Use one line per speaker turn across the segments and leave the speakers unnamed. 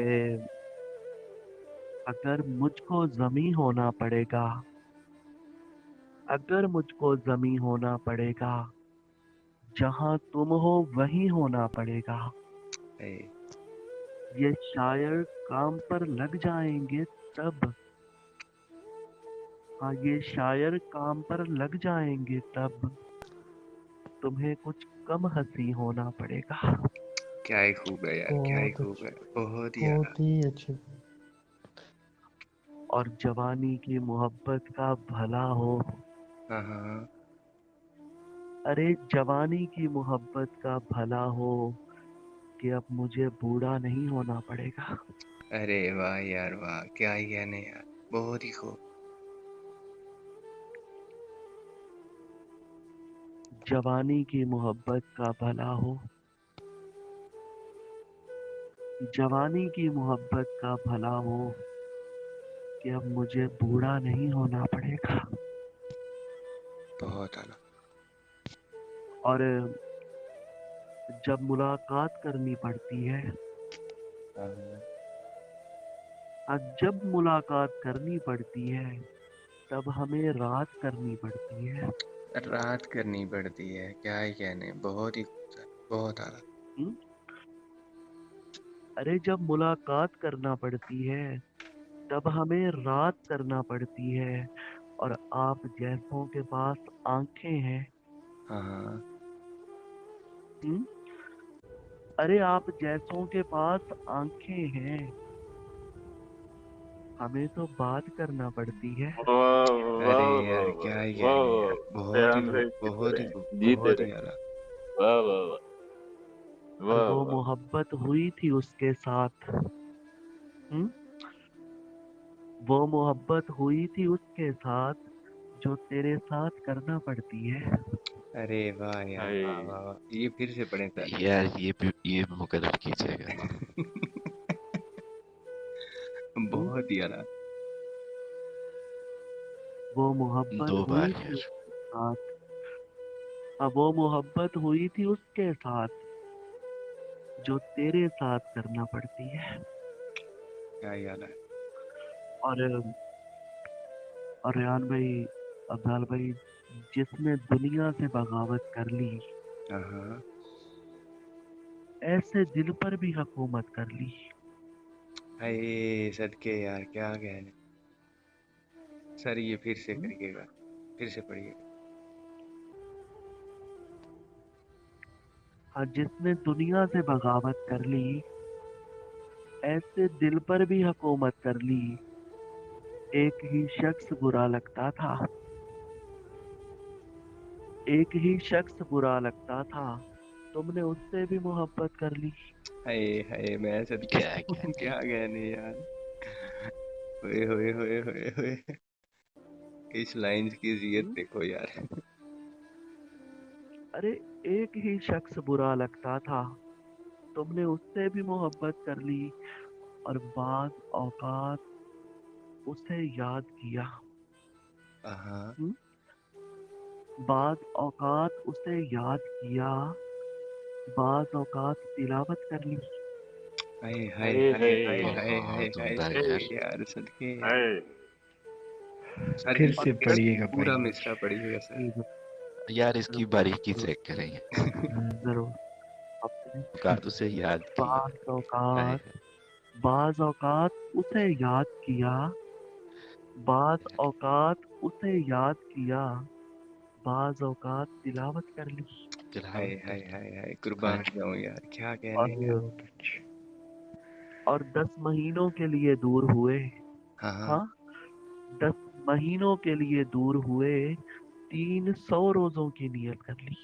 کہ اگر مجھ کو زمیں ہونا پڑے گا، اگر مجھ کو زمیں ہونا پڑے گا، جہاں تم ہو وہیں ہونا پڑے گا۔
اے،
یہ شاعر کام پر لگ جائیں گے تب، ہاں یہ شاعر کام پر لگ جائیں گے تب تمہیں کچھ کم ہنسی ہونا پڑے گا۔
کیا ہی خوب ہے یار، کیا ہی
بہت
خوب
اچھی،
ہے، بہت ہی اعلیٰ۔
بہت ہی اچھی۔
اور جوانی کی محبت کا بھلا ہو،
ہاں ہاں ہاں،
ارے جوانی کی محبت کا بھلا ہو کہ اب مجھے بوڑھا نہیں ہونا پڑے گا۔
ارے واہ یار واہ، کیا ہی کہنے یار، بہت ہی خوب۔
جوانی کی محبت کا بھلا ہو، جوانی کی محبت کا بھلا ہو کہ اب مجھے بوڑھا نہیں ہونا پڑے گا۔
بہت اعلیٰ۔
اور جب ملاقات کرنی پڑتی ہے،
ہاں ہاں،
جب ملاقات کرنی پڑتی ہے تب ہمیں رات کرنی پڑتی ہے۔
رات کرنی پڑتی ہے، کیا ہی کہنے، بہت ہی خوبصورت، بہت اعلیٰ۔
ہم؟ ارے جب ملاقات کرنا پڑتی ہے تب ہمیں رات کرنا پڑتی ہے، اور آپ جیسوں کے پاس آنکھیں ہیں،
ہاں ہاں،
ہم؟ ارے آپ جیسوں کے پاس آنکھیں ہیں، ہمیں تو بات کرنا پڑتی ہے۔
واہ
ارے
واہ
یار
واہ
کیا ہی
واہ
کہنے
واہ،
یار، بہت ہی
ریحان
خوب،
بھائی کی
بہت ہی
طرح
خوب،
جیتے
بہت ہی
رہے۔
اعلیٰ۔
واہ واہ واہ
اور
واہ
وہ
واہ۔
محبت ہوئی تھی اس کے ساتھ، ہم؟ وہ محبت ہوئی تھی اس کے ساتھ جو تیرے ساتھ کرنا پڑتی ہے۔
ارے واہ یار
ہائے،
واہ واہ واہ، یہ پھر سے پڑھیں سر۔
یار یہ مقرر کیجیے گا۔
ہم؟
بہت ہی اعلیٰ۔
وہ محبت
2 بار
ہوئی تھی
یار۔
اس کے ساتھ، اب وہ محبت ہوئی تھی اس کے ساتھ جو تیرے ساتھ کرنا پڑتی ہے۔
کیا ہی اعلیٰ ہے۔
اور ریان بھائی، ابدال بھائی، جس نے دنیا سے بغاوت کر لی،
ہاں ہاں،
ایسے دل پر بھی حکومت کر لی۔
ہائے صدقے یار، کیا کہنے سر، یہ پھر سے
ہم؟
کریے گا، پھر سے پڑھیے گا۔
اور جس نے دنیا سے بغاوت کر لی، ایسے دل پر بھی حکومت کر لی۔ ایک ہی شخص برا لگتا تھا، ایک ہی شخص برا لگتا تھا، تم نے اس سے بھی محبت کر لی۔
ہائے ہائے، میں صدقے
کیا کہنے
کیا کہنے یار، ہوئے ہوئے ہوئے ہوئے ہوئے، اس لائنز کی اذیت
ہم؟
دیکھو یار۔
ارے ایک ہی شخص برا لگتا تھا، تم نے اس سے بھی محبت کر لی، اور بعض اوقات اسے یاد کیا،
ہاں،
ہم؟ بعض اوقات اسے یاد کیا، بعض اوقات تلاوت کر لی۔
ہائے ہائے
ہائے
ہائے ہائے
ہائے
ہائے ہائے
بہت
ہائے،
عمدہ
ہائے
صدقے
یار۔
یار، صدقے یار،
ہائے۔
سر
پھر
اور
سے
دس
پڑھیے گا
پورا
بھائی۔
مصرع پڑھیے گا سر۔
یار اس کی باریکی چیک کریں گے۔
ضرور آپ نے
اوقات اسے یاد کیا۔
بعض
ہائے
اوقات، بعض اوقات اسے یاد کیا، بعض اوقات اسے یاد کیا، بعض اوقات تلاوت کر لی۔
ہائے
تلاوت
ہائے
کر
ہائے ہائے، قربان جاؤں یار، کیا کہنے یار۔
اور
بہت اچھی۔
اور 10 مہینوں کے لیے دور ہوئے،
ہاں ہاں،
ہاں 10 مہینوں کے لیے دور ہوئے، 300 روزوں کی نیت کر لی۔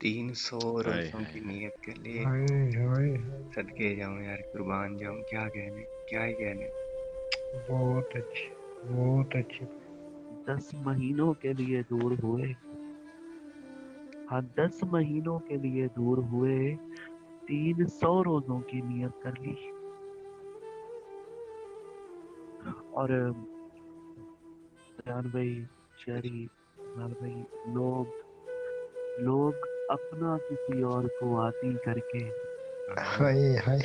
300
ہائے
روزوں
ہائے
کی
ہائے۔
نیت کر لیے۔
ہائے ہائے،
صدقے جاؤں یار، قربان جاؤں، کیا کہنے، کیا ہی کہنے۔
بہت اچھی، بہت اچھی۔
10 مہینوں کے لیے دور ہوئے، ہاں 10 مہینوں کے لیے دور ہوئے، 300 روزوں کی نیت کر لی۔ اور ریان بھائی، شہری لال بھائی، لوگ اپنا کسی اور کو عادی کر کے
ہاں،
ہائے ہائے،